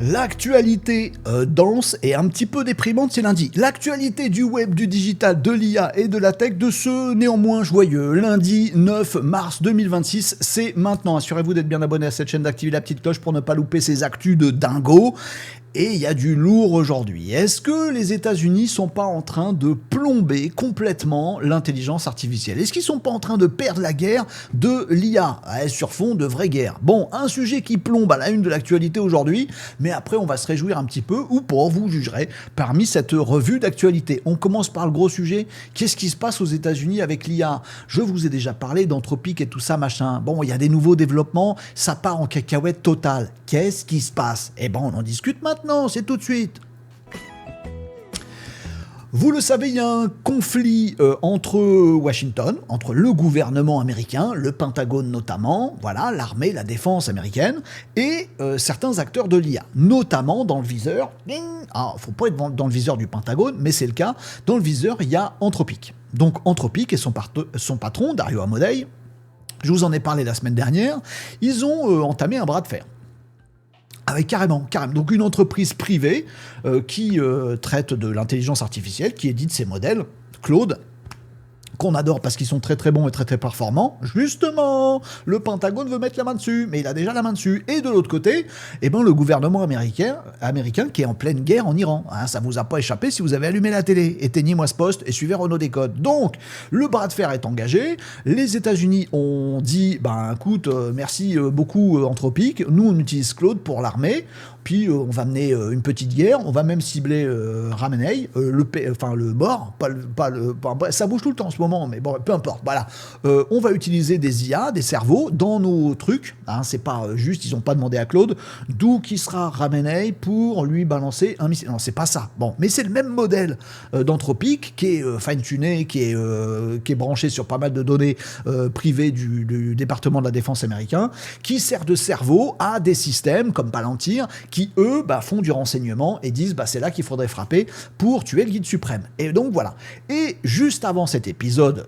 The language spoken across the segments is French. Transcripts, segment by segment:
L'actualité dense et un petit peu déprimante, c'est lundi. L'actualité du web, du digital, de l'IA et de la tech de ce néanmoins joyeux. Lundi 9 mars 2026, c'est maintenant. Assurez-vous d'être bien abonné à cette chaîne, d'activer la petite cloche pour ne pas louper ces actus de dingo. Et il y a du lourd aujourd'hui. Est-ce que les États-Unis sont pas en train de plomber complètement l'intelligence artificielle? Est-ce qu'ils sont pas en train de perdre la guerre de l'IA sur fond de vraie guerre? Bon, un sujet qui plombe à la une de l'actualité aujourd'hui, mais après on va se réjouir un petit peu, ou pas, vous jugerez, parmi cette revue d'actualité. On commence par le gros sujet. Qu'est-ce qui se passe aux États-Unis avec l'IA? Je vous ai déjà parlé d'Anthropic et tout ça, machin. Bon, il y a des nouveaux développements, ça part en cacahuète totale. Qu'est-ce qui se passe? Eh ben, on en discute maintenant. Non, c'est tout de suite. Vous le savez, il y a un conflit entre Washington, entre le gouvernement américain, le Pentagone notamment, voilà, l'armée, la défense américaine, et certains acteurs de l'IA, notamment dans le viseur. Alors, faut pas être dans le viseur du Pentagone, mais c'est le cas. Dans le viseur, il y a Anthropic. Donc Anthropic et son patron, Dario Amodei, je vous en ai parlé la semaine dernière, ils ont entamé un bras de fer. Avec carrément. Donc une entreprise privée qui traite de l'intelligence artificielle, qui édite ses modèles, Claude, qu'on adore parce qu'ils sont très très bons et très très performants. Justement, le Pentagone veut mettre la main dessus, mais il a déjà la main dessus. Et de l'autre côté, eh ben, le gouvernement américain qui est en pleine guerre en Iran. Hein, ça vous a pas échappé si vous avez allumé la télé. Éteignez-moi ce poste et suivez Renaud Décode. Donc, le bras de fer est engagé. Les États-Unis ont dit, écoute, merci beaucoup Anthropic. Nous, on utilise Claude pour l'armée. Puis on va mener une petite guerre, on va même cibler Khamenei, le mort, ça bouge tout le temps en ce moment, mais bon, peu importe, voilà. On va utiliser des IA, des cerveaux, dans nos trucs, hein, c'est pas juste, ils ont pas demandé à Claude, d'où qui sera Khamenei pour lui balancer un missile. Non, c'est pas ça. Bon, mais c'est le même modèle d'Anthropic, qui est fine-tuné, qui est branché sur pas mal de données privées du département de la défense américain, qui sert de cerveau à des systèmes comme Palantir, qui, eux, font du renseignement et disent c'est là qu'il faudrait frapper pour tuer le guide suprême. Et donc, voilà. Et juste avant cet épisode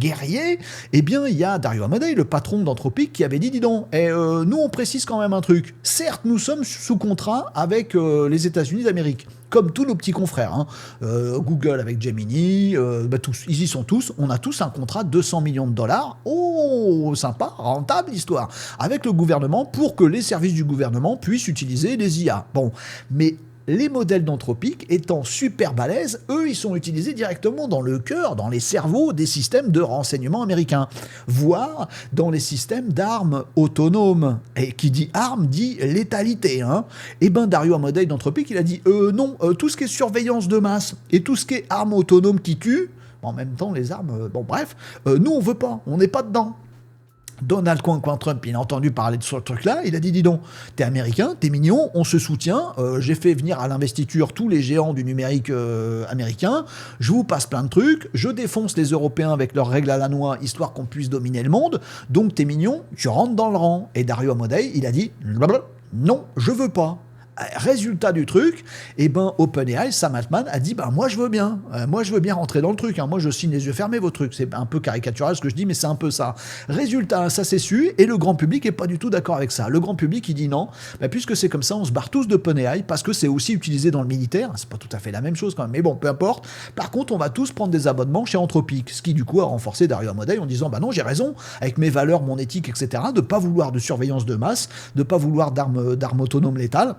guerrier, eh bien, il y a Dario Amodei, le patron d'Anthropic, qui avait dit, dis donc, nous, on précise quand même un truc. Certes, nous sommes sous contrat avec les États-Unis d'Amérique, comme tous nos petits confrères, hein. Google avec Gemini, tous, ils y sont tous, on a tous un contrat de 200 millions de dollars, oh, sympa, rentable l'histoire, avec le gouvernement pour que les services du gouvernement puissent utiliser les IA. Bon, mais les modèles d'Anthropic étant super balèzes, eux, ils sont utilisés directement dans le cœur, dans les cerveaux des systèmes de renseignement américains, voire dans les systèmes d'armes autonomes. Et qui dit armes dit létalité, hein. Et Dario Amodei d'Anthropic, il a dit non, tout ce qui est surveillance de masse et tout ce qui est armes autonomes qui tuent, en même temps les armes, nous on veut pas, on n'est pas dedans. Donald Trump, il a entendu parler de ce truc-là, il a dit, dis donc, t'es américain, t'es mignon, on se soutient, j'ai fait venir à l'investiture tous les géants du numérique américain, je vous passe plein de trucs, je défonce les Européens avec leurs règles à la noix, histoire qu'on puisse dominer le monde, donc t'es mignon, tu rentres dans le rang. Et Dario Amodei, il a dit, non, je veux pas. Résultat du truc, OpenAI, Sam Altman a dit moi je veux bien rentrer dans le truc, hein. Moi je signe les yeux fermés vos trucs, c'est un peu caricatural ce que je dis mais c'est un peu ça. Résultat, ça s'est su et le grand public est pas du tout d'accord avec ça. Le grand public il dit non, puisque c'est comme ça on se barre tous d'OpenAI parce que c'est aussi utilisé dans le militaire, c'est pas tout à fait la même chose quand même, mais bon peu importe. Par contre on va tous prendre des abonnements chez Anthropic, ce qui du coup a renforcé Dario Amodei en disant non j'ai raison avec mes valeurs, mon éthique etc, de pas vouloir de surveillance de masse, de pas vouloir d'armes autonomes létales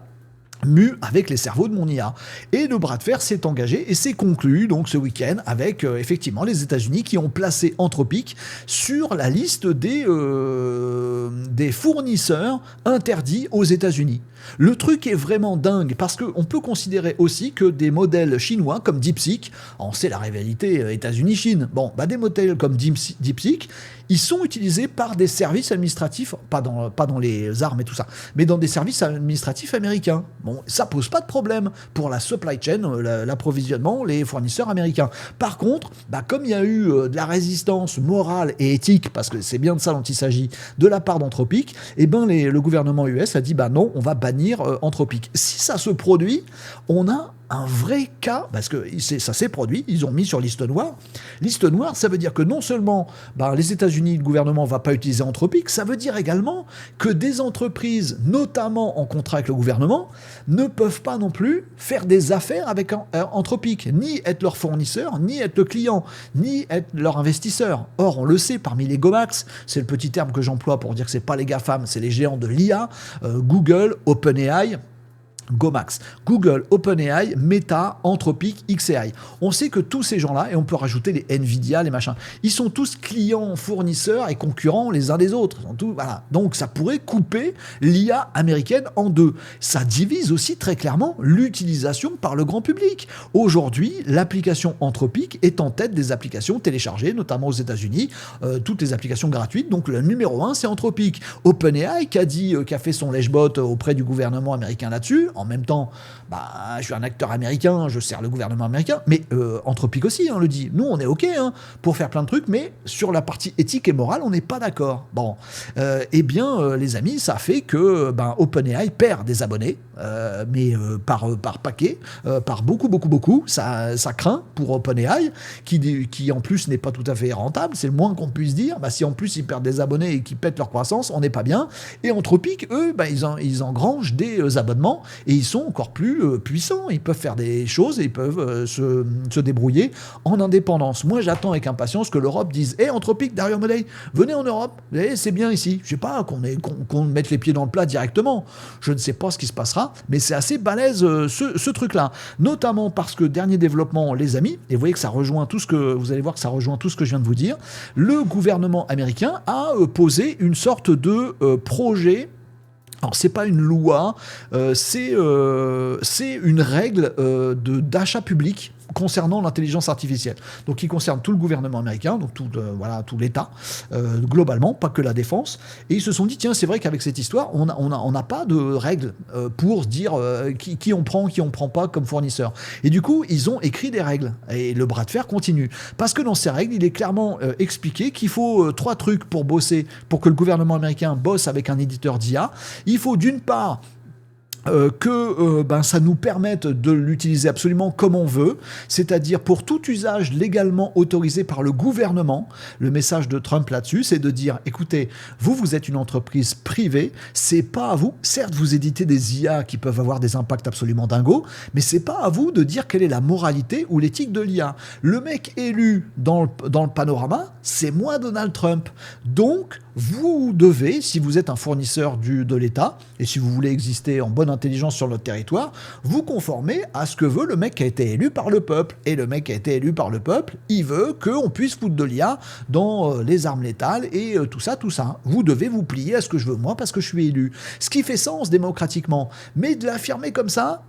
mu avec les cerveaux de mon IA. Et le bras de fer s'est engagé et s'est conclu donc ce week-end avec effectivement les États-Unis qui ont placé Anthropic sur la liste des fournisseurs interdits aux États-Unis. Le truc est vraiment dingue parce qu'on peut considérer aussi que des modèles chinois comme DeepSeek, on sait la rivalité États-Unis-Chine, des modèles comme DeepSeek, ils sont utilisés par des services administratifs, pas dans les armes et tout ça, mais dans des services administratifs américains. Bon, ça pose pas de problème pour la supply chain, l'approvisionnement, les fournisseurs américains. Par contre, comme il y a eu de la résistance morale et éthique, parce que c'est bien de ça dont il s'agit, de la part d'Anthropic, le gouvernement US a dit non, on va bannir Anthropic. Si ça se produit, on a un vrai cas, parce que ça s'est produit, ils ont mis sur liste noire. Liste noire, ça veut dire que non seulement les États-Unis, le gouvernement ne va pas utiliser Anthropic, ça veut dire également que des entreprises, notamment en contrat avec le gouvernement, ne peuvent pas non plus faire des affaires avec Anthropic, ni être leur fournisseur, ni être le client, ni être leur investisseur. Or, on le sait, parmi les GOMAX, c'est le petit terme que j'emploie pour dire que c'est pas les GAFAM, c'est les géants de l'IA, Google, OpenAI, GOMAX. Google, OpenAI, Meta, Anthropic, xAI. On sait que tous ces gens-là, et on peut rajouter les Nvidia, les machins, ils sont tous clients, fournisseurs et concurrents les uns des autres. Voilà. Donc ça pourrait couper l'IA américaine en deux. Ça divise aussi très clairement l'utilisation par le grand public. Aujourd'hui, l'application Anthropic est en tête des applications téléchargées, notamment aux États-Unis, toutes les applications gratuites. Donc le numéro 1, c'est Anthropic. OpenAI, qui a fait son lèche-bot auprès du gouvernement américain là-dessus. En même temps, je suis un acteur américain, je sers le gouvernement américain, mais Anthropic aussi le dit. Nous, on est OK pour faire plein de trucs, mais sur la partie éthique et morale, on n'est pas d'accord. Bon, les amis, ça fait que OpenAI perd des abonnés, mais par paquet, par beaucoup. Ça craint pour OpenAI, qui en plus n'est pas tout à fait rentable, c'est le moins qu'on puisse dire. Si en plus ils perdent des abonnés et qu'ils pètent leur croissance, on n'est pas bien. Et Anthropic, eux, ils engrangent des abonnements et ils sont encore plus puissants. Ils peuvent faire des choses et ils peuvent se débrouiller en indépendance. Moi, j'attends avec impatience que l'Europe dise « Anthropic, Dario Amodei, venez en Europe, c'est bien ici. » Je sais pas, qu'on mette les pieds dans le plat directement. Je ne sais pas ce qui se passera, mais c'est assez balèze ce truc-là. Notamment parce que, dernier développement, les amis, et vous voyez que ça rejoint vous allez voir que ça rejoint tout ce que je viens de vous dire, le gouvernement américain a posé une sorte de projet. Alors, c'est pas une loi, c'est une règle d'achat public concernant l'intelligence artificielle. Donc, qui concerne tout le gouvernement américain, donc tout l'État, globalement, pas que la défense. Et ils se sont dit, tiens, c'est vrai qu'avec cette histoire, on n'a pas de règles pour se dire qui on prend pas comme fournisseur. Et du coup, ils ont écrit des règles. Et le bras de fer continue. Parce que dans ces règles, il est clairement expliqué qu'il faut 3 trucs pour bosser, pour que le gouvernement américain bosse avec un éditeur d'IA. Il faut d'une part que ça nous permette de l'utiliser absolument comme on veut, c'est-à-dire pour tout usage légalement autorisé par le gouvernement. Le message de Trump là-dessus, c'est de dire, écoutez, vous êtes une entreprise privée, c'est pas à vous, certes vous éditez des IA qui peuvent avoir des impacts absolument dingos, mais c'est pas à vous de dire quelle est la moralité ou l'éthique de l'IA. Le mec élu dans le panorama, c'est moi, Donald Trump. Donc, vous devez, si vous êtes un fournisseur de l'État, et si vous voulez exister en bonne intelligence sur notre territoire, vous conformer à ce que veut le mec qui a été élu par le peuple. Et le mec qui a été élu par le peuple, il veut qu'on puisse foutre de l'IA dans les armes létales et tout ça. Vous devez vous plier à ce que je veux moi parce que je suis élu. Ce qui fait sens démocratiquement. Mais de l'affirmer comme ça,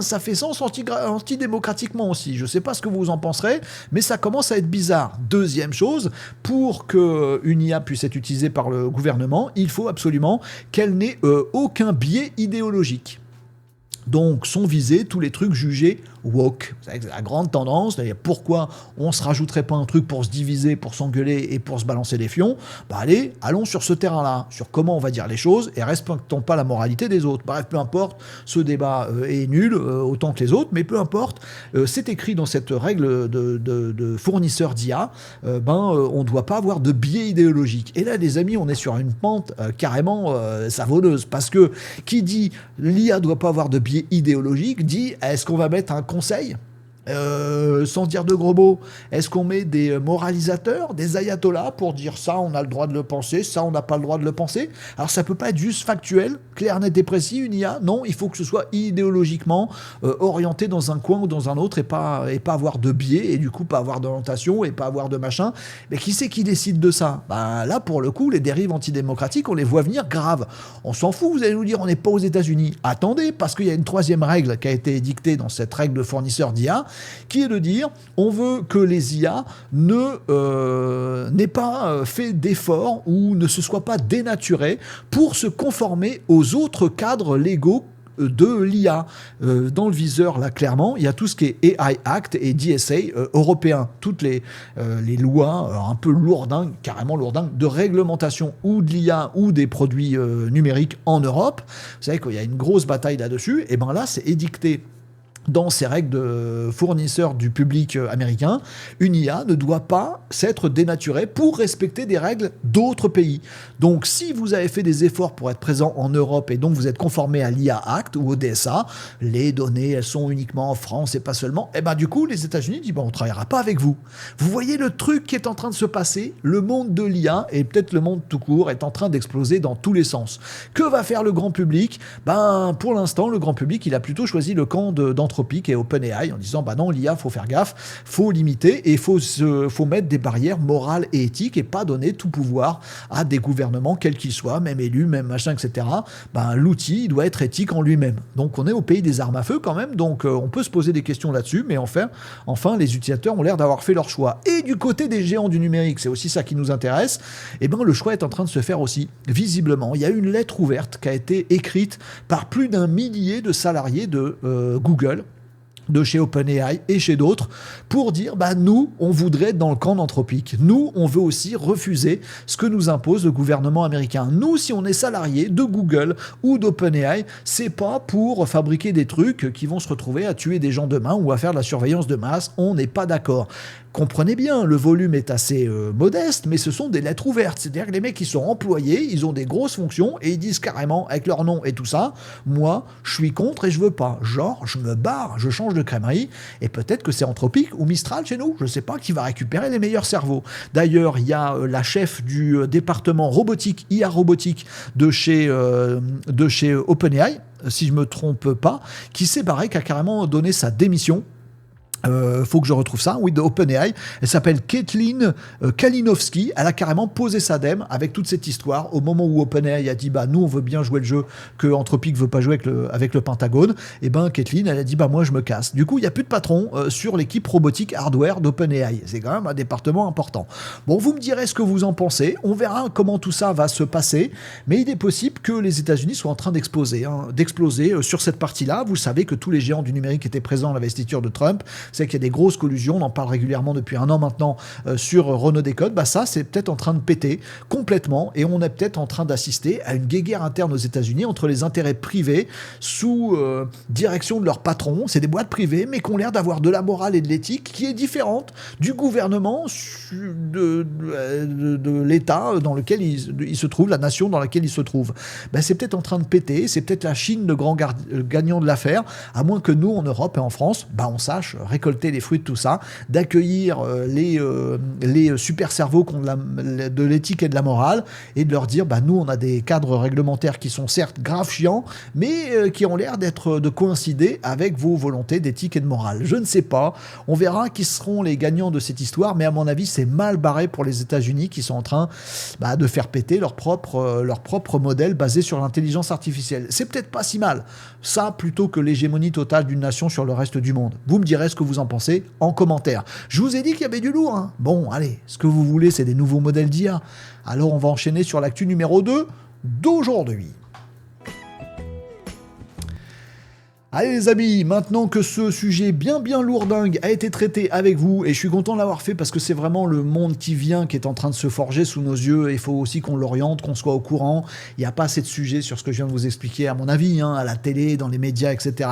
ça fait sens antidémocratiquement aussi. Je ne sais pas ce que vous en penserez, mais ça commence à être bizarre. Deuxième chose, pour qu'une IA puisse être utilisée par le gouvernement, il faut absolument qu'elle n'ait aucun biais idéologique. Donc sont visés tous les trucs jugés woke. Vous savez que c'est la grande tendance. Pourquoi on ne se rajouterait pas un truc pour se diviser, pour s'engueuler et pour se balancer des fions? Allez, allons sur ce terrain-là, sur comment on va dire les choses et respectons pas la moralité des autres. Bref, peu importe, ce débat est nul autant que les autres, mais peu importe, c'est écrit dans cette règle de fournisseur d'IA, on ne doit pas avoir de biais idéologique. Et là, les amis, on est sur une pente carrément savonneuse, parce que qui dit l'IA ne doit pas avoir de biais idéologique dit est-ce qu'on va mettre un conseil sans dire de gros mots, est-ce qu'on met des moralisateurs, des ayatollahs pour dire ça on a le droit de le penser, ça on n'a pas le droit de le penser? Alors ça peut pas être juste factuel, clair, net et précis, une IA, non, il faut que ce soit idéologiquement orienté dans un coin ou dans un autre et pas avoir de biais et du coup pas avoir d'orientation et pas avoir de machin. Mais qui c'est qui décide de ça? Là pour le coup les dérives antidémocratiques on les voit venir graves. On s'en fout, vous allez nous dire on n'est pas aux États-Unis. Attendez, parce qu'il y a une troisième règle qui a été édictée dans cette règle de fournisseur d'IA, qui est de dire on veut que les IA n'aient pas fait d'efforts ou ne se soient pas dénaturés pour se conformer aux autres cadres légaux de l'IA. Dans le viseur, là, clairement, il y a tout ce qui est AI Act et DSA européen. Toutes les lois un peu lourdingues, carrément lourdingues, de réglementation ou de l'IA ou des produits numériques en Europe. Vous savez qu'il y a une grosse bataille là-dessus. Et là, c'est édicté dans ses règles de fournisseur du public américain, une IA ne doit pas s'être dénaturée pour respecter des règles d'autres pays. Donc si vous avez fait des efforts pour être présent en Europe et donc vous êtes conformé à l'IA Act ou au DSA, les données elles sont uniquement en France et pas seulement, et ben du coup les États-Unis disent bon, on ne travaillera pas avec vous. Vous voyez le truc qui est en train de se passer, le monde de l'IA et peut-être le monde tout court est en train d'exploser dans tous les sens. Que va faire le grand public? Ben pour l'instant le grand public il a plutôt choisi le camp d'Anthropic et OpenAI en disant bah non l'IA faut faire gaffe, faut limiter et faut mettre des barrières morales et éthiques et pas donner tout pouvoir à des gouvernements quels qu'ils soient, même élus, même machin, etc. Ben, l'outil il doit être éthique en lui-même. Donc on est au pays des armes à feu quand même, donc on peut se poser des questions là-dessus, mais enfin les utilisateurs ont l'air d'avoir fait leur choix. Et du côté des géants du numérique, c'est aussi ça qui nous intéresse, et ben le choix est en train de se faire aussi. Visiblement, il y a une lettre ouverte qui a été écrite par plus d'1 millier de salariés de Google, de chez OpenAI et chez d'autres, pour dire bah nous, on voudrait être dans le camp d'Anthropic. Nous, on veut aussi refuser ce que nous impose le gouvernement américain. Nous, si on est salarié de Google ou d'OpenAI, c'est pas pour fabriquer des trucs qui vont se retrouver à tuer des gens demain ou à faire de la surveillance de masse. On n'est pas d'accord. Comprenez bien, le volume est assez modeste, mais ce sont des lettres ouvertes. C'est-à-dire que les mecs, ils sont employés, ils ont des grosses fonctions, et ils disent carrément, avec leur nom et tout ça, moi, je suis contre et je veux pas. Genre, je me barre, je change de crèmerie, et peut-être que c'est Anthropic ou Mistral chez nous, je sais pas, qui va récupérer les meilleurs cerveaux. D'ailleurs, il y a la chef du département robotique, IA robotique, de chez OpenAI, si je me trompe pas, qui s'est barré, qui a carrément donné sa démission. Faut que je retrouve ça, oui, de OpenAI. Elle s'appelle Kathleen Kalinowski. Elle a carrément posé sa dème avec toute cette histoire au moment où OpenAI a dit bah nous on veut bien jouer le jeu que Anthropic veut pas jouer avec le Pentagone. Et ben Kathleen elle a dit bah moi je me casse. Du coup il y a plus de patron sur l'équipe robotique hardware d'OpenAI. C'est quand même un département important. Bon, vous me direz ce que vous en pensez. On verra comment tout ça va se passer. Mais il est possible que les États-Unis soient en train d'exploser sur cette partie-là. Vous savez que tous les géants du numérique étaient présents à l'investiture de Trump. C'est qu'il y a des grosses collusions, on en parle régulièrement depuis 1 an maintenant sur Renault Décode, bah ça c'est peut-être en train de péter complètement et on est peut-être en train d'assister à une guéguerre interne aux États-Unis entre les intérêts privés sous direction de leurs patrons, c'est des boîtes privées mais qui ont l'air d'avoir de la morale et de l'éthique qui est différente du gouvernement de l'État dans lequel il se trouve, la nation dans laquelle il se trouve. Bah, c'est peut-être en train de péter, c'est peut-être la Chine le grand gagnant de l'affaire, à moins que nous en Europe et en France, bah, on sache récolter les fruits de tout ça, d'accueillir les super cerveaux qui ont de l'éthique et de la morale, et de leur dire, bah nous on a des cadres réglementaires qui sont certes grave chiants, mais qui ont l'air de coïncider avec vos volontés d'éthique et de morale. Je ne sais pas, on verra qui seront les gagnants de cette histoire, mais à mon avis c'est mal barré pour les États-Unis qui sont en train de faire péter leur propre modèle basé sur l'intelligence artificielle. C'est peut-être pas si mal, ça plutôt que l'hégémonie totale d'une nation sur le reste du monde. Vous me direz ce que vous en pensez en commentaire. Je vous ai dit qu'il y avait du lourd. Hein. Bon, allez, ce que vous voulez, c'est des nouveaux modèles d'IA. Alors, on va enchaîner sur l'actu numéro 2 d'aujourd'hui. Allez les amis, maintenant que ce sujet bien lourdingue a été traité avec vous, et je suis content de l'avoir fait parce que c'est vraiment le monde qui vient qui est en train de se forger sous nos yeux, et il faut aussi qu'on l'oriente, qu'on soit au courant. Il n'y a pas assez de sujets sur ce que je viens de vous expliquer à mon avis, à la télé, dans les médias, etc.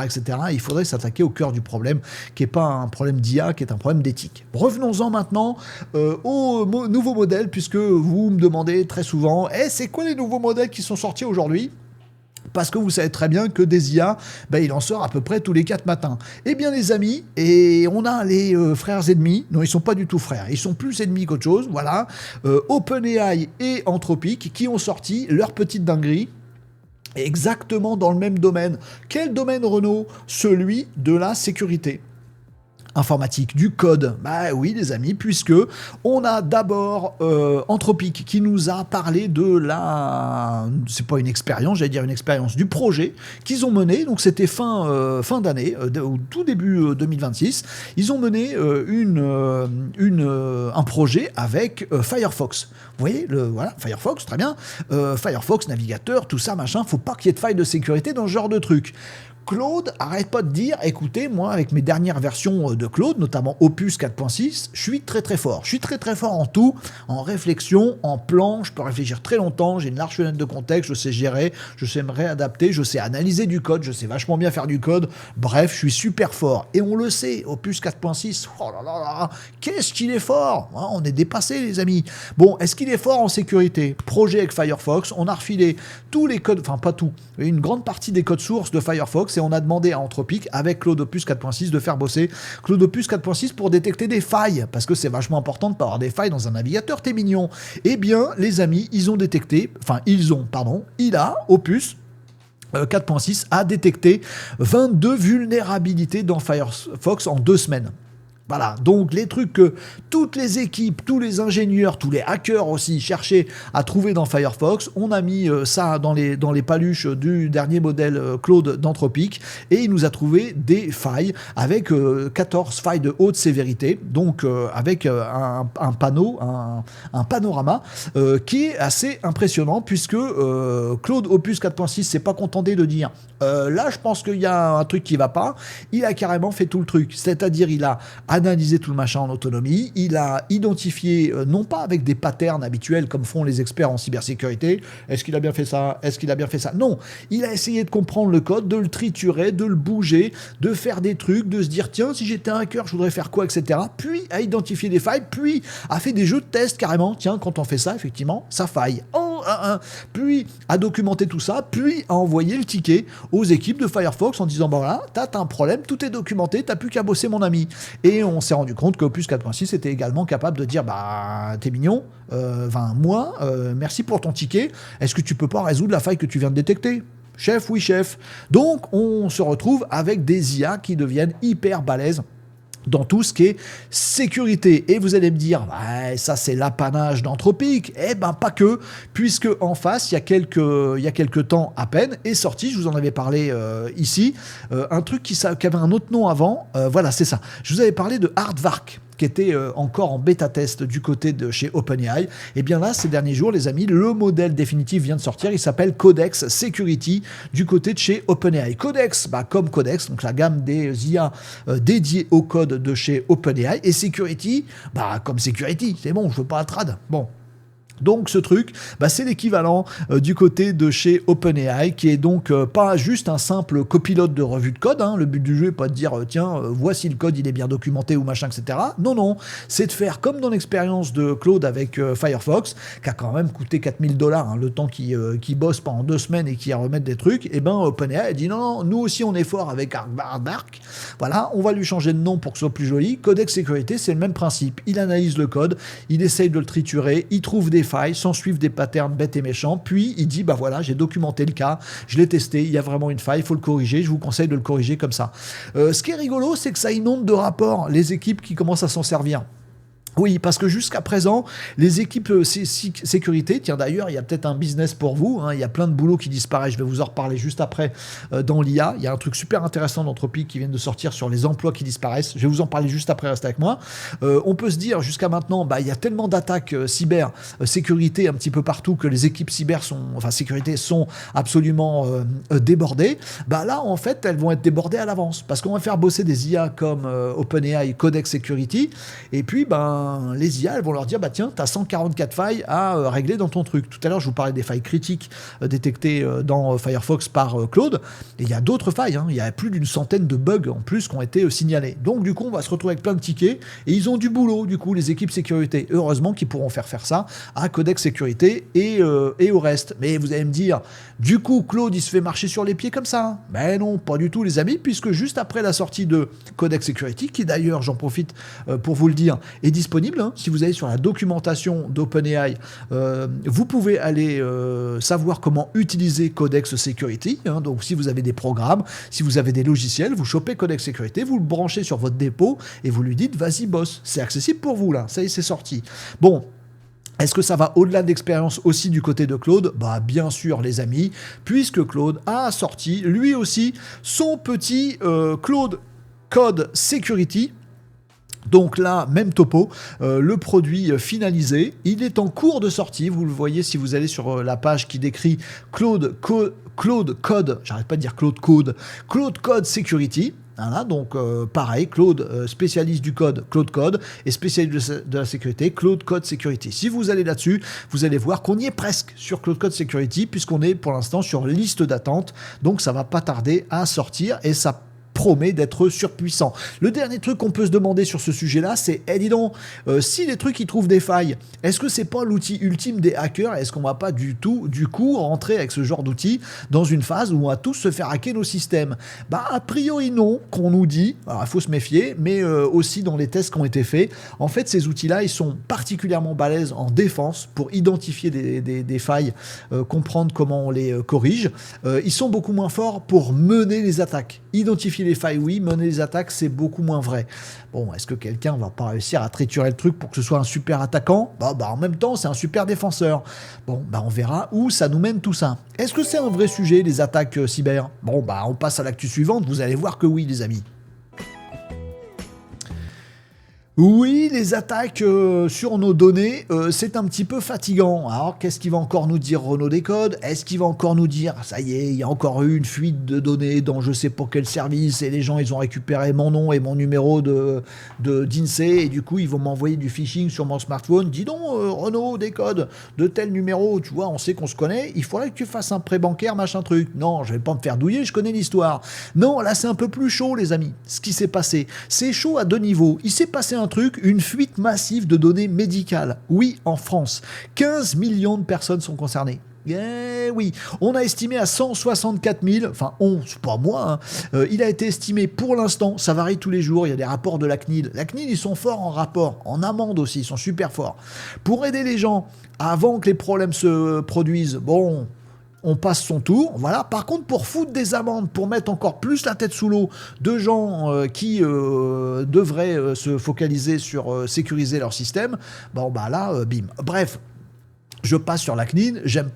Il faudrait s'attaquer au cœur du problème, qui n'est pas un problème d'IA, qui est un problème d'éthique. Revenons-en maintenant aux nouveaux modèles, puisque vous me demandez très souvent, c'est quoi les nouveaux modèles qui sont sortis aujourd'hui ? Parce que vous savez très bien que des IA, il en sort à peu près tous les 4 matins. Eh bien les amis, et on a les frères ennemis, non ils sont pas du tout frères, ils sont plus ennemis qu'autre chose, voilà, OpenAI et Anthropic qui ont sorti leur petite dinguerie, exactement dans le même domaine. Quel domaine Renault ? Celui de la sécurité informatique, du code. Bah oui les amis, puisque on a d'abord Anthropic qui nous a parlé de c'est pas une expérience, j'allais dire une expérience, du projet qu'ils ont mené, donc c'était fin d'année, au tout début 2026, ils ont mené un projet avec Firefox. Vous voyez, voilà, Firefox, très bien, Firefox, navigateur, tout ça, machin, faut pas qu'il y ait de faille de sécurité dans ce genre de truc. Claude arrête pas de dire, écoutez, moi, avec mes dernières versions de Claude, notamment Opus 4.6, je suis très très fort. Je suis très très fort en tout, en réflexion, en plan, je peux réfléchir très longtemps, j'ai une large fenêtre de contexte, je sais gérer, je sais me réadapter, je sais analyser du code, je sais vachement bien faire du code. Bref, je suis super fort. Et on le sait, Opus 4.6, oh là là là, qu'est-ce qu'il est fort, hein, on est dépassé les amis. Bon, est-ce qu'il est fort en sécurité? Projet avec Firefox, on a refilé tous les codes, enfin pas tout, une grande partie des codes sources de Firefox, et on a demandé à Anthropic, avec Claude Opus 4.6, de faire bosser Claude Opus 4.6 pour détecter des failles, parce que c'est vachement important de ne pas avoir des failles dans un navigateur, t'es mignon. Eh bien, les amis, il a, Opus 4.6, a détecté 22 vulnérabilités dans Firefox en 2 semaines. Voilà, donc les trucs que toutes les équipes, tous les ingénieurs, tous les hackers aussi cherchaient à trouver dans Firefox, on a mis ça dans les paluches du dernier modèle Claude d'Anthropic, et il nous a trouvé des failles avec 14 failles de haute sévérité, donc avec un panorama qui est assez impressionnant, puisque Claude Opus 4.6 s'est pas contenté de dire là je pense qu'il y a un truc qui va pas, il a carrément fait tout le truc, c'est-à-dire il a analysé tout le machin en autonomie, il a identifié, non pas avec des patterns habituels comme font les experts en cybersécurité, est-ce qu'il a bien fait ça, est-ce qu'il a bien fait ça, non, il a essayé de comprendre le code, de le triturer, de le bouger, de faire des trucs, de se dire tiens, si j'étais un hacker, je voudrais faire quoi, etc. Puis a identifié des failles, puis a fait des jeux de test carrément, tiens, quand on fait ça, effectivement, ça faille. Puis a documenté tout ça, puis a envoyé le ticket aux équipes de Firefox en disant, bah voilà, t'as un problème, tout est documenté, t'as plus qu'à bosser mon ami. Et on s'est rendu compte que Opus 4.6 était également capable de dire, bah t'es mignon, merci pour ton ticket, est-ce que tu peux pas résoudre la faille que tu viens de détecter ? Chef, oui chef. Donc on se retrouve avec des IA qui deviennent hyper balèzes dans tout ce qui est sécurité. Et vous allez me dire, ouais, ça c'est l'apanage d'Anthropic. Eh ben pas que, puisque en face, il y a quelques temps à peine, est sorti, je vous en avais parlé ici, un truc qui avait un autre nom avant, voilà, c'est ça. Je vous avais parlé de Aardvark, qui était encore en bêta-test du côté de chez OpenAI. Et bien là, ces derniers jours, les amis, le modèle définitif vient de sortir. Il s'appelle Codex Security du côté de chez OpenAI. Codex, comme Codex, donc la gamme des IA dédiées au code de chez OpenAI. Et Security, comme Security, c'est bon, je veux pas un trad. Bon. Donc ce truc, c'est l'équivalent du côté de chez OpenAI, qui est donc pas juste un simple copilote de revue de code. Le but du jeu n'est pas de dire tiens, voici le code, il est bien documenté ou machin, etc. Non, c'est de faire comme dans l'expérience de Claude avec Firefox, qui a quand même coûté $4000, le temps qu'il bosse pendant 2 semaines et qu'il remette des trucs. Et ben OpenAI a dit non, nous aussi on est fort avec Aardvark. Voilà, on va lui changer de nom pour que ce soit plus joli. Codex Sécurité, c'est le même principe. Il analyse le code, il essaye de le triturer, il trouve des failles, sans suivre des patterns bêtes et méchants, puis il dit voilà, j'ai documenté le cas, je l'ai testé, il y a vraiment une faille, il faut le corriger, je vous conseille de le corriger comme ça. Ce qui est rigolo, c'est que ça inonde de rapports les équipes qui commencent à s'en servir. Oui, parce que jusqu'à présent, les équipes sécurité, tiens d'ailleurs, il y a peut-être un business pour vous, il y a plein de boulot qui disparaît, je vais vous en reparler juste après dans l'IA, il y a un truc super intéressant d'Anthropic qui vient de sortir sur les emplois qui disparaissent, je vais vous en parler juste après, restez avec moi. On peut se dire, jusqu'à maintenant, il y a tellement d'attaques cyber, sécurité un petit peu partout, que les équipes sécurité sont absolument débordées, là en fait, elles vont être débordées à l'avance, parce qu'on va faire bosser des IA comme OpenAI, Codex Security, et puis les IA, elles vont leur dire tiens, t'as 144 failles à régler dans ton truc. Tout à l'heure, je vous parlais des failles critiques détectées dans Firefox par Claude, et il y a d'autres failles, il y a plus d'une centaine de bugs en plus qui ont été signalés. Donc du coup, on va se retrouver avec plein de tickets, et ils ont du boulot, du coup, les équipes sécurité. Heureusement qu'ils pourront faire ça à Codex Sécurité et au reste. Mais vous allez me dire, du coup, Claude, il se fait marcher sur les pieds comme ça? Ben non, pas du tout, les amis, puisque juste après la sortie de Codex Security, qui d'ailleurs, j'en profite pour vous le dire, est disponible, si vous allez sur la documentation d'OpenAI, vous pouvez aller savoir comment utiliser Codex Security, donc si vous avez des programmes, si vous avez des logiciels, vous chopez Codex Security, vous le branchez sur votre dépôt et vous lui dites vas-y boss, c'est accessible pour vous là, ça y est, c'est sorti. Bon, est-ce que ça va au-delà de l'expérience aussi du côté de Claude ? Bien sûr les amis, puisque Claude a sorti lui aussi son petit Claude Code Security. Donc là, même topo, le produit finalisé, il est en cours de sortie. Vous le voyez si vous allez sur la page qui décrit Claude Code, j'arrête pas de dire Claude Code Security. Voilà, donc pareil, Claude, spécialiste du code, Claude Code, et spécialiste de la sécurité, Claude Code Security. Si vous allez là-dessus, vous allez voir qu'on y est presque sur Claude Code Security, puisqu'on est pour l'instant sur liste d'attente, donc ça va pas tarder à sortir, et ça promet d'être surpuissant. Le dernier truc qu'on peut se demander sur ce sujet-là, c'est, dis donc, si les trucs ils trouvent des failles, est-ce que c'est pas l'outil ultime des hackers? Est-ce qu'on va pas du coup, rentrer avec ce genre d'outil dans une phase où on va tous se faire hacker nos systèmes? Bah, a priori non, qu'on nous dit. Alors, il faut se méfier, mais aussi dans les tests qui ont été faits, en fait, ces outils-là, ils sont particulièrement balèzes en défense pour identifier des failles, comprendre comment on les corrige. Ils sont beaucoup moins forts pour mener les attaques. Identifier les failles, oui, mener les attaques, c'est beaucoup moins vrai. Bon, est-ce que quelqu'un va pas réussir à triturer le truc pour que ce soit un super attaquant? Bah, en même temps, c'est un super défenseur. Bon, bah, on verra où ça nous mène tout ça. Est-ce que c'est un vrai sujet, les attaques cyber? Bon, bah, on passe à l'actu suivante, vous allez voir que oui, les amis. Oui, les attaques sur nos données, c'est un petit peu fatigant. Alors, qu'est-ce qu'il va encore nous dire Renaud Décode? Est-ce qu'il va encore nous dire, ça y est, il y a encore eu une fuite de données dans je sais pas quel service et les gens, ils ont récupéré mon nom et mon numéro d'INSEE et du coup, ils vont m'envoyer du phishing sur mon smartphone. Dis donc, Renaud Décode, de tel numéro, tu vois, on sait qu'on se connaît, il faudrait que tu fasses un prêt bancaire, machin truc. Non, je vais pas me faire douiller, je connais l'histoire. Non, là, c'est un peu plus chaud, les amis, ce qui s'est passé. C'est chaud à deux niveaux. Il s'est passé un truc, une fuite massive de données médicales. Oui, en France. 15 millions de personnes sont concernées. Eh oui, on a estimé à 164 000, enfin c'est pas moi, hein. Il a été estimé pour l'instant, ça varie tous les jours, il y a des rapports de la CNIL. La CNIL, ils sont forts en rapport, en amende aussi, ils sont super forts. Pour aider les gens, avant que les problèmes se produisent, bon, on passe son tour, voilà. Par contre, pour foutre des amendes, pour mettre encore plus la tête sous l'eau de gens qui devraient se focaliser sur sécuriser leur système, bon bah là, bim. Bref. Je passe sur la CNIL, j'aime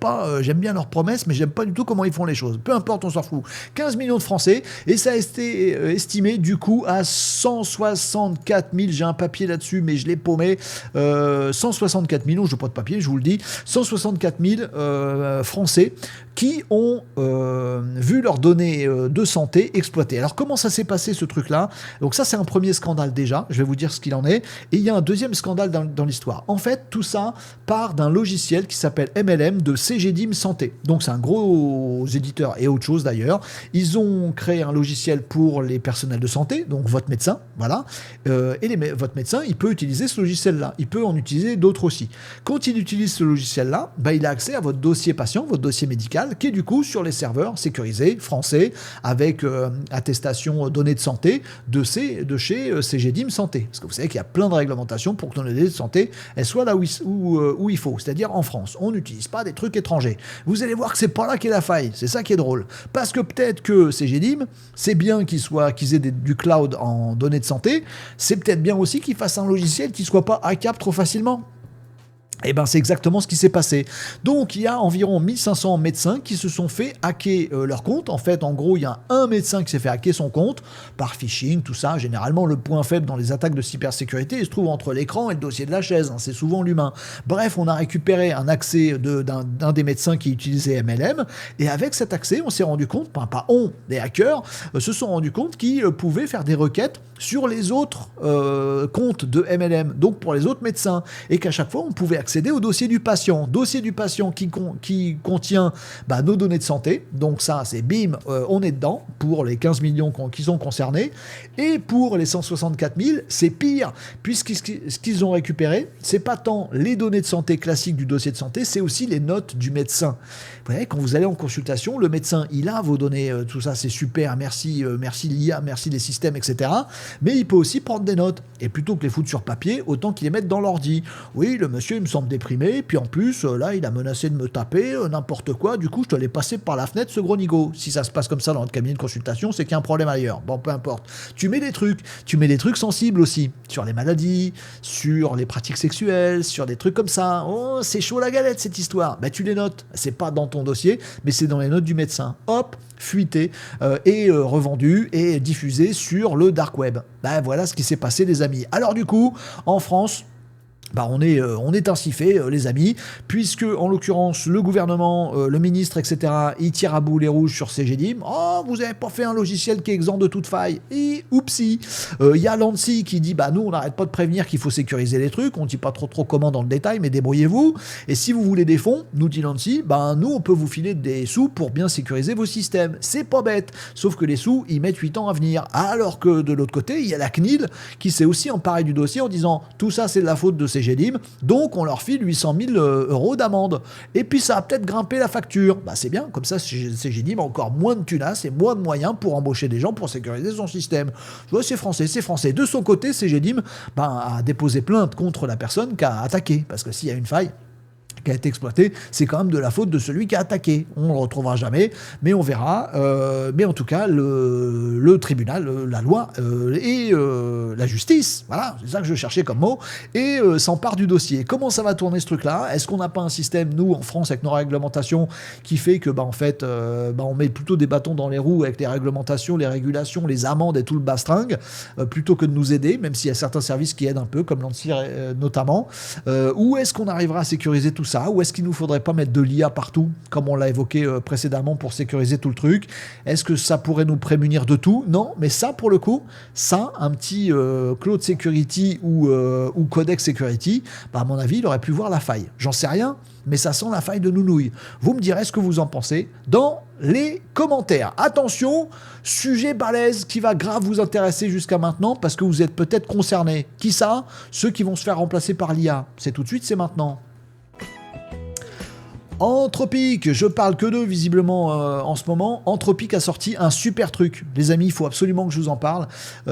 bien leurs promesses, mais j'aime pas du tout comment ils font les choses. Peu importe, on s'en fout. 15 millions de Français, et ça a été estimé du coup à 164 000, j'ai un papier là-dessus, mais je l'ai paumé, 164 millions, je n'ai pas de papier, je vous le dis, 164 000 Français qui ont vu leurs données de santé exploitées. Alors comment ça s'est passé ce truc-là? Donc ça c'est un premier scandale déjà, je vais vous dire ce qu'il en est, et il y a un deuxième scandale dans l'histoire. En fait, tout ça part d'un logiciel qui s'appelle MLM de CGDIM Santé. Donc c'est un gros éditeur et autre chose d'ailleurs. Ils ont créé un logiciel pour les personnels de santé, donc votre médecin, voilà. Votre médecin, il peut utiliser ce logiciel-là. Il peut en utiliser d'autres aussi. Quand il utilise ce logiciel-là, bah, il a accès à votre dossier patient, votre dossier médical, qui est du coup sur les serveurs sécurisés français avec attestation données de santé de chez CGDIM Santé. Parce que vous savez qu'il y a plein de réglementations pour que nos données de santé elles soient là où il faut. C'est-à-dire en France. On n'utilise pas des trucs étrangers. Vous allez voir que c'est pas là qu'est la faille. C'est ça qui est drôle. Parce que peut-être que CGDIM, c'est bien qu'ils aient du cloud en données de santé. C'est peut-être bien aussi qu'ils fassent un logiciel qui soit pas hackable trop facilement. Et ben c'est exactement ce qui s'est passé. Donc il y a environ 1500 médecins qui se sont fait hacker leur compte. En fait, en gros, il y a un médecin qui s'est fait hacker son compte par phishing, tout ça. Généralement, le point faible dans les attaques de cybersécurité, il se trouve entre l'écran et le dossier de la chaise. C'est souvent l'humain. Bref, on a récupéré un accès d'un des médecins qui utilisait MLM. Et avec cet accès, on s'est rendu compte, les hackers se sont rendus compte qu'ils pouvaient faire des requêtes sur les autres comptes de MLM, donc pour les autres médecins. Et qu'à chaque fois, on pouvait accéder au dossier du patient qui contient nos données de santé. Donc ça, c'est bim, on est dedans pour les 15 millions qui sont concernés. Et pour les 164 000, c'est pire, puisque ce qu'ils ont récupéré, c'est pas tant les données de santé classiques du dossier de santé, c'est aussi les notes du médecin. Vous voyez, quand vous allez en consultation, le médecin, il a vos données, tout ça, c'est super, merci l'IA, merci les systèmes, etc. Mais il peut aussi prendre des notes. Et plutôt que les foutre sur papier, autant qu'il les mette dans l'ordi. Oui, le monsieur, il me semble déprimé, puis en plus, là, il a menacé de me taper, n'importe quoi, du coup, je te l'ai passé par la fenêtre, ce gros nigo. Si ça se passe comme ça dans notre cabinet de consultation, c'est qu'il y a un problème ailleurs. Bon, peu importe. Tu mets des trucs sensibles aussi, sur les maladies, sur les pratiques sexuelles, sur des trucs comme ça. Oh, c'est chaud la galette, cette histoire. Tu les notes. C'est pas dans ton ton dossier, mais c'est dans les notes du médecin. Hop, fuité et revendu et diffusé sur le dark web. Ben, voilà ce qui s'est passé, les amis. Alors du coup, en France, on est ainsi fait, les amis, puisque, en l'occurrence, le gouvernement, le ministre, etc., il tire à boulet rouge sur Cegedim. Oh, vous n'avez pas fait un logiciel qui est exempt de toute faille. Et oupsie. Il y a l'ANSSI qui dit, nous, on n'arrête pas de prévenir qu'il faut sécuriser les trucs, on ne dit pas trop comment dans le détail, mais débrouillez-vous. Et si vous voulez des fonds, nous dit l'ANSSI, nous, on peut vous filer des sous pour bien sécuriser vos systèmes. C'est pas bête. Sauf que les sous, ils mettent 8 ans à venir. Alors que, de l'autre côté, il y a la CNIL qui s'est aussi emparée du dossier en disant, tout ça, c'est de la faute de Cegedim, donc on leur file 800 000 euros d'amende. Et puis ça a peut-être grimpé la facture. C'est bien, comme ça Cegedim a encore moins de tunas et moins de moyens pour embaucher des gens pour sécuriser son système. C'est français. De son côté, Cegedim a déposé plainte contre la personne qui a attaqué, parce que s'il y a une faille qui a été exploité, c'est quand même de la faute de celui qui a attaqué. On ne le retrouvera jamais, mais on verra. Mais en tout cas, le tribunal, la loi et la justice, voilà, c'est ça que je cherchais comme mot, et s'empare du dossier. Comment ça va tourner ce truc-là ? Est-ce qu'on n'a pas un système, nous, en France, avec nos réglementations, qui fait que, on met plutôt des bâtons dans les roues avec les réglementations, les régulations, les amendes et tout le bastringue, plutôt que de nous aider, même s'il y a certains services qui aident un peu, comme l'ANSSI notamment. Où est-ce qu'on arrivera à sécuriser tout ça ? Ou est-ce qu'il ne nous faudrait pas mettre de l'IA partout, comme on l'a évoqué précédemment, pour sécuriser tout le truc ? Est-ce que ça pourrait nous prémunir de tout ? Non, mais ça, pour le coup, un petit Cloud Security ou Codex Security, à mon avis, il aurait pu voir la faille. J'en sais rien, mais ça sent la faille de nounouille. Vous me direz ce que vous en pensez dans les commentaires. Attention, sujet balèze qui va grave vous intéresser jusqu'à maintenant, parce que vous êtes peut-être concernés. Qui ça ? Ceux qui vont se faire remplacer par l'IA. C'est tout de suite, c'est maintenant. Anthropic, je parle que d'eux visiblement en ce moment. Anthropic a sorti un super truc. Les amis, il faut absolument que je vous en parle.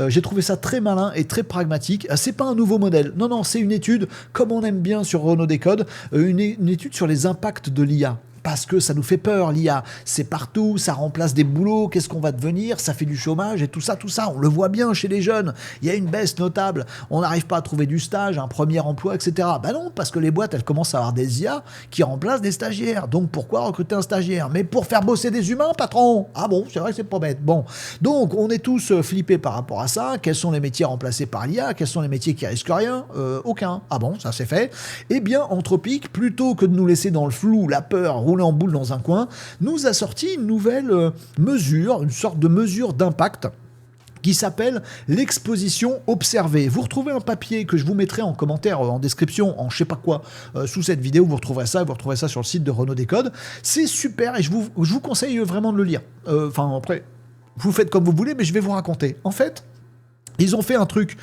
J'ai trouvé ça très malin et très pragmatique. C'est pas un nouveau modèle. Non, c'est une étude, comme on aime bien sur Renaud Décode, une étude sur les impacts de l'IA. Parce que ça nous fait peur, l'IA. C'est partout, ça remplace des boulots, qu'est-ce qu'on va devenir ? Ça fait du chômage et tout ça. On le voit bien chez les jeunes. Il y a une baisse notable. On n'arrive pas à trouver du stage, un premier emploi, etc. Non, parce que les boîtes, elles commencent à avoir des IA qui remplacent des stagiaires. Donc pourquoi recruter un stagiaire ? Mais pour faire bosser des humains, patron ? Ah bon, c'est vrai que c'est pas bête. Bon, donc on est tous flippés par rapport à ça. Quels sont les métiers remplacés par l'IA ? Quels sont les métiers qui risquent rien ? Aucun. Ah bon, ça c'est fait. Eh bien, Anthropic, plutôt que de nous laisser dans le flou, la peur, en boule dans un coin, nous a sorti une nouvelle mesure, une sorte de mesure d'impact qui s'appelle l'exposition observée. Vous retrouvez un papier que je vous mettrai en commentaire, en description, en je sais pas quoi, sous cette vidéo, vous retrouverez ça sur le site de Renaud Décode. C'est super et je vous conseille vraiment de le lire. Après, vous faites comme vous voulez, mais je vais vous raconter. En fait, ils ont fait un truc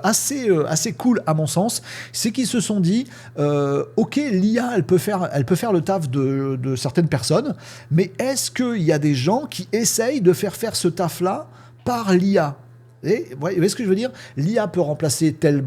assez cool à mon sens, c'est qu'ils se sont dit ok, l'IA elle peut faire le taf de certaines personnes, mais est-ce qu'il y a des gens qui essayent de faire ce taf là par l'IA ? Et, vous voyez ce que je veux dire ? L'IA peut remplacer tel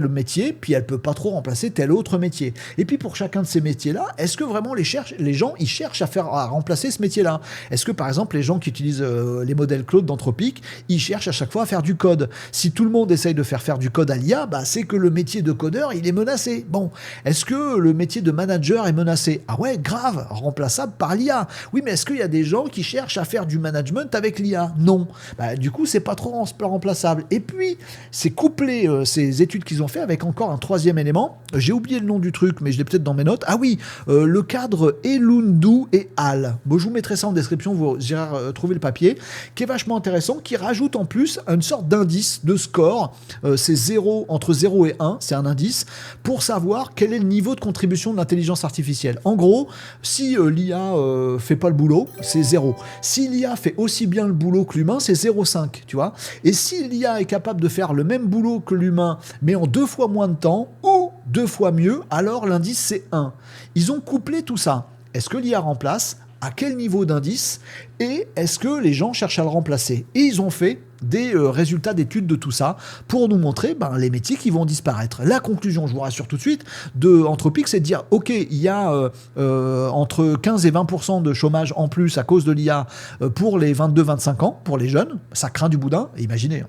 métier, puis elle peut pas trop remplacer tel autre métier. Et puis pour chacun de ces métiers-là, est-ce que vraiment les gens ils cherchent à remplacer ce métier-là ? Est-ce que par exemple les gens qui utilisent les modèles Claude d'Anthropic, ils cherchent à chaque fois à faire du code ? Si tout le monde essaye de faire du code à l'IA, c'est que le métier de codeur il est menacé. Bon, est-ce que le métier de manager est menacé ? Ah ouais, grave, remplaçable par l'IA. Oui, mais est-ce qu'il y a des gens qui cherchent à faire du management avec l'IA ? Non. Du coup, c'est pas trop remplaçable. Et puis, c'est couplé ces études qu'ils ont fait avec encore un troisième élément. J'ai oublié le nom du truc, mais je l'ai peut-être dans mes notes. Ah oui, le cadre Elundu et Al. Bon, je vous mettrai ça en description, vous irez trouver le papier, qui est vachement intéressant, qui rajoute en plus une sorte d'indice de score. C'est entre 0 et 1, c'est un indice, pour savoir quel est le niveau de contribution de l'intelligence artificielle. En gros, si l'IA fait pas le boulot, c'est 0. Si l'IA fait aussi bien le boulot que l'humain, c'est 0,5, tu vois. Et si l'IA est capable de faire le même boulot que l'humain, mais en 2 fois moins de temps, ou 2 fois mieux, alors l'indice c'est 1. Ils ont couplé tout ça. Est-ce que l'IA remplace ? À quel niveau d'indice ? Et est-ce que les gens cherchent à le remplacer ? Et ils ont fait des résultats d'études de tout ça pour nous montrer les métiers qui vont disparaître. La conclusion, je vous rassure tout de suite, de Anthropic, c'est de dire ok, il y a entre 15 et 20% de chômage en plus à cause de l'IA pour les 22-25 ans, pour les jeunes, ça craint du boudin, imaginez.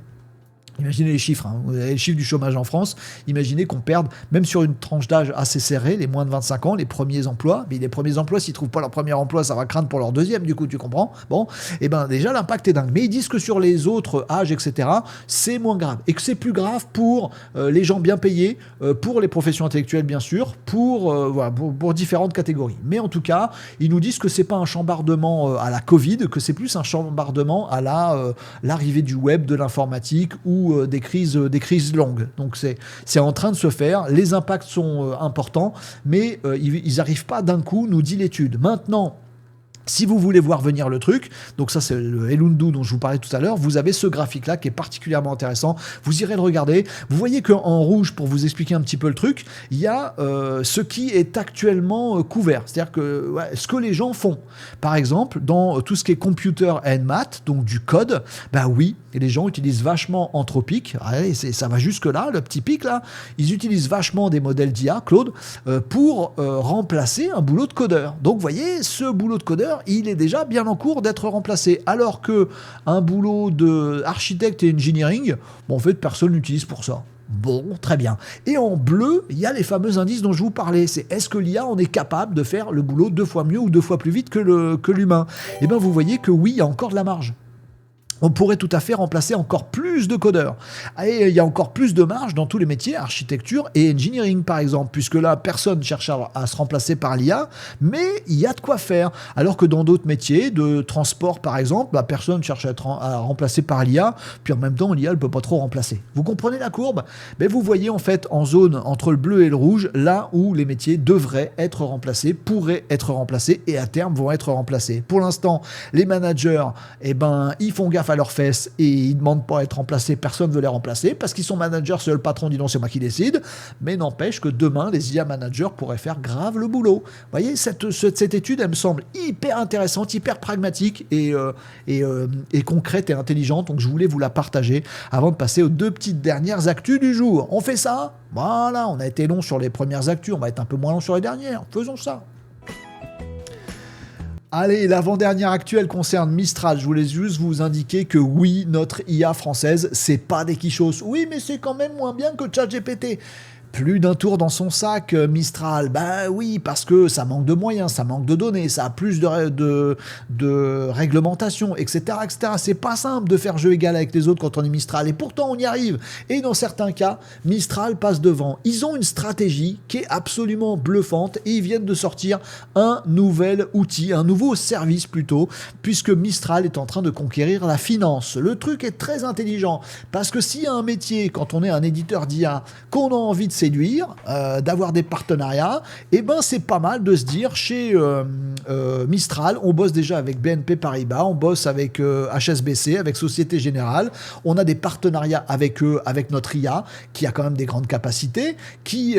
Imaginez les chiffres, hein. Vous avez les chiffres du chômage en France. Imaginez qu'on perde, même sur une tranche d'âge assez serrée, les moins de 25 ans, les premiers emplois. Mais les premiers emplois, s'ils ne trouvent pas leur premier emploi, ça va craindre pour leur deuxième, du coup, tu comprends? Bon, et ben déjà, l'impact est dingue. Mais ils disent que sur les autres âges, etc., c'est moins grave. Et que c'est plus grave pour les gens bien payés, pour les professions intellectuelles, bien sûr, voilà, pour différentes catégories. Mais en tout cas, ils nous disent que c'est pas un chambardement à la Covid, que c'est plus un chambardement à l'arrivée du web, de l'informatique ou des crises longues. Donc c'est en train de se faire. Les impacts sont importants, mais ils n'arrivent pas d'un coup, nous dit l'étude. Maintenant, si vous voulez voir venir le truc, donc ça c'est le Elundu dont je vous parlais tout à l'heure, vous avez ce graphique-là qui est particulièrement intéressant. Vous irez le regarder. Vous voyez qu'en rouge, pour vous expliquer un petit peu le truc, il y a ce qui est actuellement couvert. C'est-à-dire que ce que les gens font. Par exemple, dans tout ce qui est computer and math, donc du code, bah oui, et les gens utilisent vachement Anthropic. Allez, ça va jusque-là, le petit pic là. Ils utilisent vachement des modèles d'IA, Claude, pour remplacer un boulot de codeur. Donc vous voyez, ce boulot de codeur, il est déjà bien en cours d'être remplacé. Alors que un boulot d'architecte et engineering, bon, en fait, personne l'utilise pour ça. Bon, très bien. Et en bleu, il y a les fameux indices dont je vous parlais. C'est est-ce que l'IA en est capable de faire le boulot 2 fois mieux ou 2 fois plus vite que l'humain? Et bien, vous voyez que oui, il y a encore de la marge. On pourrait tout à fait remplacer encore plus de codeurs. Et il y a encore plus de marge dans tous les métiers, architecture et engineering par exemple, puisque là, personne cherche à se remplacer par l'IA, mais il y a de quoi faire. Alors que dans d'autres métiers, de transport par exemple, personne cherche à remplacer par l'IA, puis en même temps, l'IA ne peut pas trop remplacer. Vous comprenez la courbe? Vous voyez en fait en zone entre le bleu et le rouge, là où les métiers devraient être remplacés, pourraient être remplacés et à terme vont être remplacés. Pour l'instant, les managers, ils font gaffe à leurs fesses et ils ne demandent pas à être remplacés, personne ne veut les remplacer parce qu'ils sont managers, seul le patron dit non, c'est moi qui décide, mais n'empêche que demain les IA managers pourraient faire grave le boulot. Vous voyez, cette étude, elle me semble hyper intéressante, hyper pragmatique et concrète et intelligente, donc je voulais vous la partager avant de passer aux 2 petites dernières actus du jour. On fait ça? Voilà, on a été long sur les premières actus, on va être un peu moins long sur les dernières, faisons ça. Allez, l'avant-dernière actuelle concerne Mistral. Je voulais juste vous indiquer que oui, notre IA française, c'est pas des quichos. Oui, mais c'est quand même moins bien que ChatGPT. Plus d'un tour dans son sac, Mistral. Ben oui, parce que ça manque de moyens, ça manque de données, ça a plus de réglementation, etc., etc. C'est pas simple de faire jeu égal avec les autres quand on est Mistral. Et pourtant, on y arrive. Et dans certains cas, Mistral passe devant. Ils ont une stratégie qui est absolument bluffante et ils viennent de sortir un nouvel outil, un nouveau service plutôt, puisque Mistral est en train de conquérir la finance. Le truc est très intelligent parce que s'il y a un métier, quand on est un éditeur d'IA, qu'on a envie de séduire, d'avoir des partenariats, c'est pas mal de se dire chez Mistral, on bosse déjà avec BNP Paribas, on bosse avec HSBC, avec Société Générale, on a des partenariats avec eux, avec notre IA, qui a quand même des grandes capacités, qui,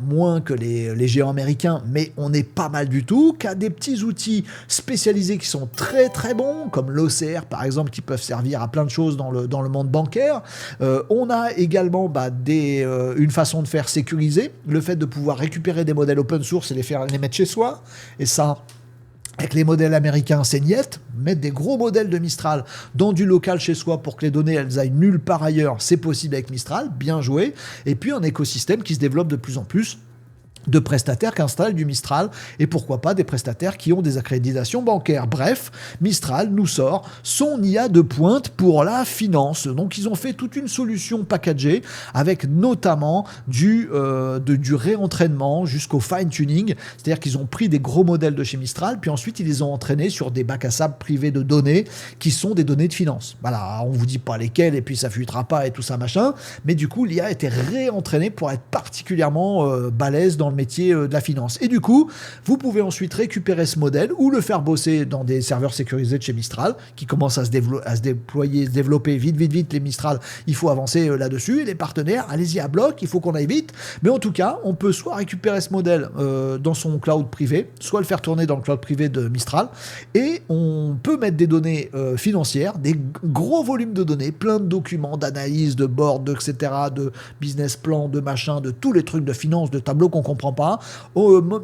moins que les géants américains, mais on est pas mal du tout, qui a des petits outils spécialisés qui sont très très bons, comme l'OCR par exemple, qui peuvent servir à plein de choses dans le monde bancaire. On a également une façon de faire sécuriser, le fait de pouvoir récupérer des modèles open source et les mettre chez soi, et ça, avec les modèles américains, c'est niette. Mettre des gros modèles de Mistral dans du local chez soi pour que les données elles aillent nulle part ailleurs, c'est possible avec Mistral, bien joué. Et puis un écosystème qui se développe de plus en plus de prestataires qui installent du Mistral et pourquoi pas des prestataires qui ont des accréditations bancaires. Bref, Mistral nous sort son IA de pointe pour la finance. Donc ils ont fait toute une solution packagée avec notamment du réentraînement jusqu'au fine-tuning, c'est-à-dire qu'ils ont pris des gros modèles de chez Mistral puis ensuite ils les ont entraînés sur des bacs à sable privés de données qui sont des données de finance. Voilà, on vous dit pas lesquelles et puis ça fuitera pas et tout ça machin, mais du coup l'IA a été réentraînée pour être particulièrement balèze dans le métier de la finance. Et du coup, vous pouvez ensuite récupérer ce modèle ou le faire bosser dans des serveurs sécurisés de chez Mistral qui commencent à se développer vite les Mistral. Il faut avancer là-dessus et les partenaires, allez-y à bloc, il faut qu'on aille vite. Mais en tout cas, on peut soit récupérer ce modèle dans son cloud privé, soit le faire tourner dans le cloud privé de Mistral et on peut mettre des données financières, des gros volumes de données, plein de documents, d'analyse, de board, etc., de business plan, de machin, de tous les trucs de finance, de tableaux qu'on comprend comprends pas.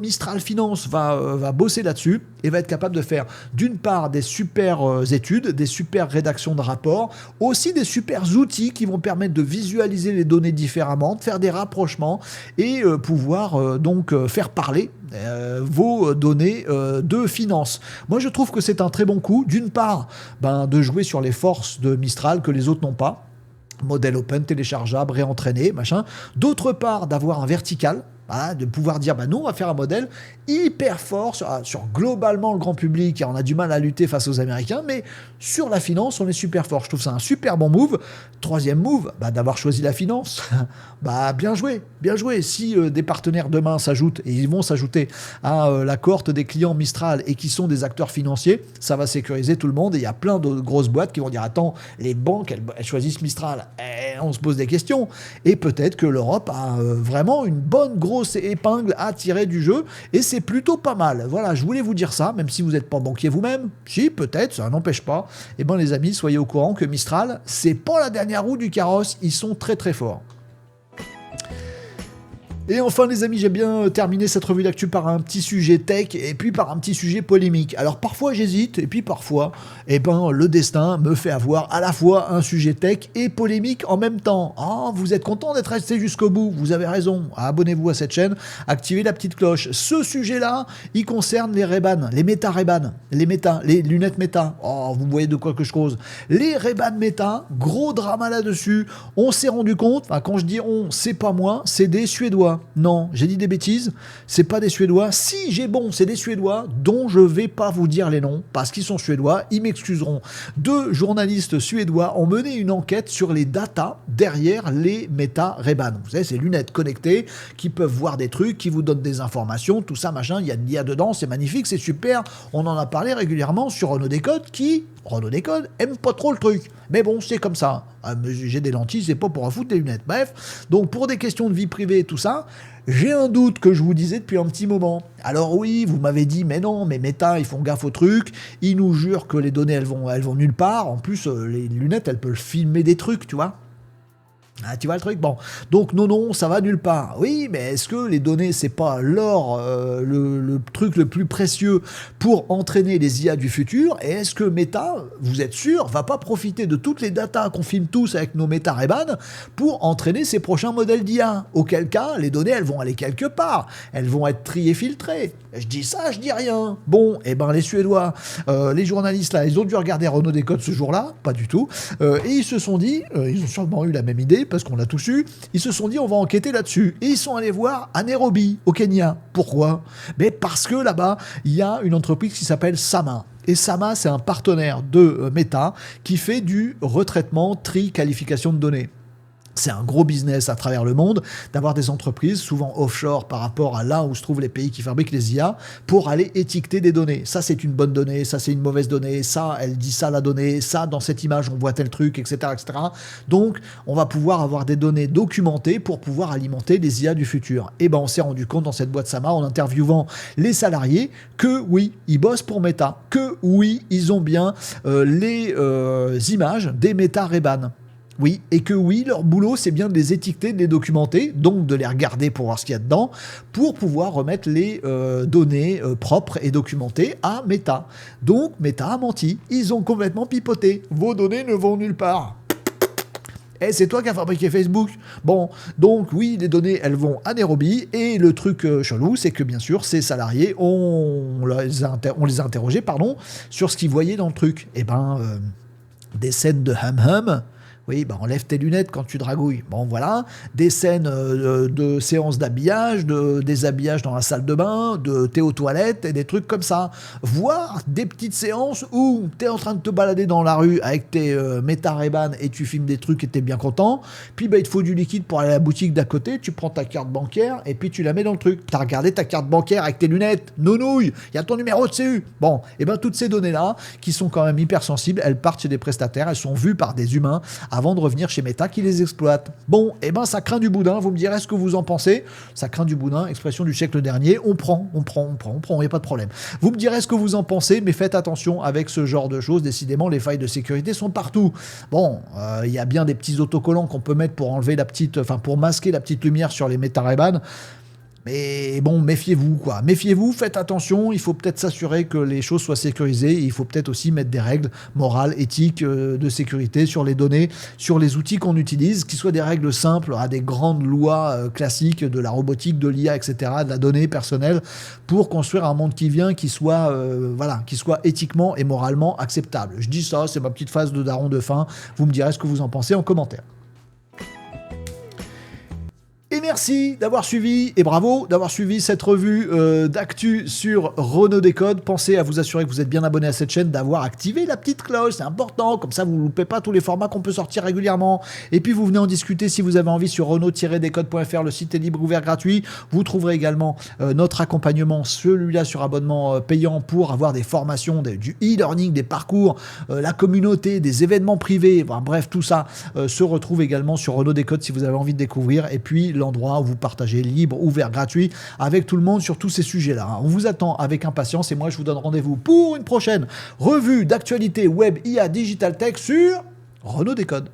Mistral Finance va bosser là-dessus et va être capable de faire d'une part des super études, des super rédactions de rapports, aussi des super outils qui vont permettre de visualiser les données différemment, de faire des rapprochements et pouvoir donc faire parler vos données de finance. Moi, je trouve que c'est un très bon coup. D'une part, de jouer sur les forces de Mistral que les autres n'ont pas. Modèle open, téléchargeable, réentraîné, machin. D'autre part, d'avoir un vertical. Voilà, de pouvoir dire, nous, on va faire un modèle hyper fort sur globalement le grand public et on a du mal à lutter face aux Américains, mais sur la finance, on est super fort. Je trouve ça un super bon move. Troisième move, d'avoir choisi la finance. Bien joué, bien joué. Si des partenaires demain s'ajoutent, et ils vont s'ajouter à la cohorte des clients Mistral et qui sont des acteurs financiers, ça va sécuriser tout le monde. Et il y a plein de grosses boîtes qui vont dire, attends, les banques, elles choisissent Mistral. Et on se pose des questions. Et peut-être que l'Europe a vraiment une bonne grosse épingle à tirer du jeu et c'est plutôt pas mal. Voilà, je voulais vous dire ça, même si vous n'êtes pas banquier vous-même. Si, peut-être, ça n'empêche pas. Les amis, soyez au courant que Mistral, c'est pas la dernière roue du carrosse, ils sont très très forts. Et enfin les amis, j'ai bien terminé cette revue d'actu par un petit sujet tech et puis par un petit sujet polémique. Alors parfois j'hésite et puis parfois le destin me fait avoir à la fois un sujet tech et polémique en même temps. Vous êtes content d'être resté jusqu'au bout, vous avez raison. Abonnez-vous à cette chaîne, activez la petite cloche. Ce sujet-là, il concerne les Ray-Ban, les Meta Ray-Ban, les lunettes Meta. Vous voyez de quoi que je cause. Les Ray-Ban Meta, gros drama là-dessus. On s'est rendu compte, quand je dis on, c'est pas moi, c'est des Suédois. Non, j'ai dit des bêtises, c'est pas des Suédois. Si j'ai bon, c'est des Suédois dont je vais pas vous dire les noms parce qu'ils sont Suédois, ils m'excuseront. 2 journalistes suédois ont mené une enquête sur les datas derrière les Meta Ray-Ban. Vous savez, ces lunettes connectées qui peuvent voir des trucs, qui vous donnent des informations, tout ça, machin, il y a de l'IA dedans, c'est magnifique, c'est super. On en a parlé régulièrement sur Renault Décode qui, Renault Décode, aime pas trop le truc. Mais bon, c'est comme ça. J'ai des lentilles, c'est pas pour en foutre des lunettes. Bref, donc pour des questions de vie privée et tout ça, j'ai un doute que je vous disais depuis un petit moment. Alors oui, vous m'avez dit, mais non, mais Meta, ils font gaffe au truc, ils nous jurent que les données, elles vont nulle part. En plus, les lunettes, elles peuvent filmer des trucs, tu vois. Tu vois le truc? Bon. Donc non, ça va nulle part. Oui, mais est-ce que les données, c'est pas l'or, le truc le plus précieux pour entraîner les IA du futur? Et est-ce que Meta, vous êtes sûr, va pas profiter de toutes les datas qu'on filme tous avec nos Meta Ray-Ban pour entraîner ses prochains modèles d'IA? Auquel cas, les données, elles vont aller quelque part. Elles vont être triées, filtrées. Je dis ça, je dis rien. Bon, les Suédois, les journalistes là, ils ont dû regarder Renault Décode ce jour-là, pas du tout, et ils se sont dit, ils ont sûrement eu la même idée, parce qu'on l'a tous eu, ils se sont dit on va enquêter là-dessus. Et ils sont allés voir à Nairobi, au Kenya. Pourquoi? Mais parce que là-bas, il y a une entreprise qui s'appelle Sama. Et Sama, c'est un partenaire de Meta qui fait du retraitement, tri, qualification de données. C'est un gros business à travers le monde d'avoir des entreprises, souvent offshore par rapport à là où se trouvent les pays qui fabriquent les IA, pour aller étiqueter des données. Ça, c'est une bonne donnée, ça, c'est une mauvaise donnée, ça, elle dit ça, la donnée, ça, dans cette image, on voit tel truc, etc., etc. Donc, on va pouvoir avoir des données documentées pour pouvoir alimenter les IA du futur. Et on s'est rendu compte dans cette boîte Sama, en interviewant les salariés, que oui, ils bossent pour Meta, que oui, ils ont bien les images des Meta Ray-Ban. Oui, et que oui, leur boulot, c'est bien de les étiqueter, de les documenter, donc de les regarder pour voir ce qu'il y a dedans, pour pouvoir remettre les données propres et documentées à Meta. Donc, Meta a menti. Ils ont complètement pipoté. Vos données ne vont nulle part. C'est toi qui as fabriqué Facebook. Bon, donc oui, les données, elles vont à Nairobi, et le truc chelou, c'est que bien sûr, ces salariés, on les a interrogés, sur ce qu'ils voyaient dans le truc. Des scènes de hum-hum. Oui, enlève tes lunettes quand tu dragouilles. Bon, voilà. Des scènes de séances d'habillage, de déshabillage dans la salle de bain, de thé aux toilettes et des trucs comme ça. Voire des petites séances où tu es en train de te balader dans la rue avec tes Meta Ray-Ban et tu filmes des trucs et tu es bien content. Puis, il te faut du liquide pour aller à la boutique d'à côté. Tu prends ta carte bancaire et puis tu la mets dans le truc. Tu as regardé ta carte bancaire avec tes lunettes. Nounouille, il y a ton numéro de CU. Bon, toutes ces données-là, qui sont quand même hyper sensibles, elles partent chez des prestataires. Elles sont vues par des humains avant de revenir chez Meta qui les exploite. Bon, ça craint du boudin, vous me direz ce que vous en pensez. Ça craint du boudin, expression du siècle dernier, on prend, il n'y a pas de problème. Vous me direz ce que vous en pensez, mais faites attention avec ce genre de choses, décidément les failles de sécurité sont partout. Bon, il y a bien des petits autocollants qu'on peut mettre pour enlever pour masquer la petite lumière sur les Meta Ray-Ban. Mais bon, méfiez-vous, quoi. Méfiez-vous, faites attention. Il faut peut-être s'assurer que les choses soient sécurisées. Il faut peut-être aussi mettre des règles morales, éthiques, de sécurité sur les données, sur les outils qu'on utilise, qui soient des règles simples à des grandes lois classiques de la robotique, de l'IA, etc., de la donnée personnelle, pour construire un monde qui vient qui soit, qui soit éthiquement et moralement acceptable. Je dis ça, c'est ma petite phase de daron de fin. Vous me direz ce que vous en pensez en commentaire. Et merci d'avoir suivi, et bravo d'avoir suivi cette revue d'actu sur Renault Décode. Pensez à vous assurer que vous êtes bien abonné à cette chaîne, d'avoir activé la petite cloche, c'est important, comme ça vous ne loupez pas tous les formats qu'on peut sortir régulièrement. Et puis vous venez en discuter si vous avez envie sur renault-décode.fr, le site est libre, ouvert, gratuit. Vous trouverez également notre accompagnement, celui-là sur abonnement payant pour avoir des formations, du e-learning, des parcours, la communauté, des événements privés, enfin, bref, tout ça se retrouve également sur Renault Décode si vous avez envie de découvrir. Et puis l'endroit où vous partagez libre, ouvert, gratuit avec tout le monde sur tous ces sujets-là. On vous attend avec impatience et moi je vous donne rendez-vous pour une prochaine revue d'actualité web IA Digital Tech sur Renault Décode.